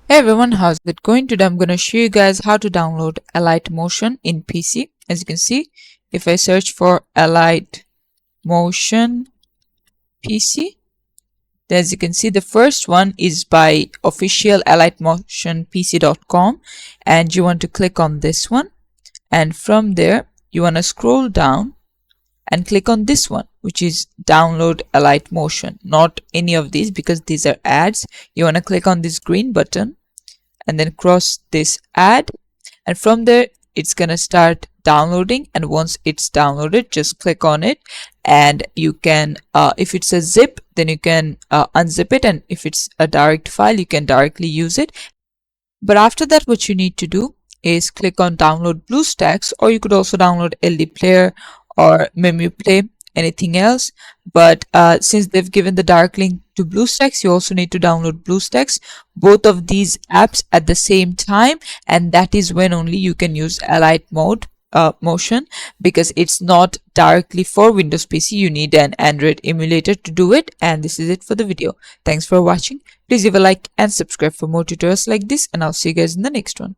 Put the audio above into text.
Hey everyone, how's it going? Today I'm going to show you guys how to download Alight Motion in PC. As you can see, if I search for Alight Motion PC, as you can see, the first one is by official alightmotionpc.com, and you want to click on this one, and from there you want to scroll down and click on this one, which is download Alight Motion. Not any of these, because these are ads. You want to click on this green button and then cross this ad, and from there it's gonna start downloading. And once it's downloaded, just click on it, and you can if it's a zip, then you can unzip it, and if it's a direct file, you can directly use it. But after that, what you need to do is click on download BlueStacks, or you could also download LD Player or MemoPlay, anything else. But since they've given the direct link to BlueStacks, you also need to download BlueStacks, both of these apps at the same time, and that is when only you can use Alight Motion, because it's not directly for Windows PC. You need an Android emulator to do it. And this is it for the video. Thanks for watching. Please leave a like and subscribe for more tutorials like this, and I'll see you guys in the next one.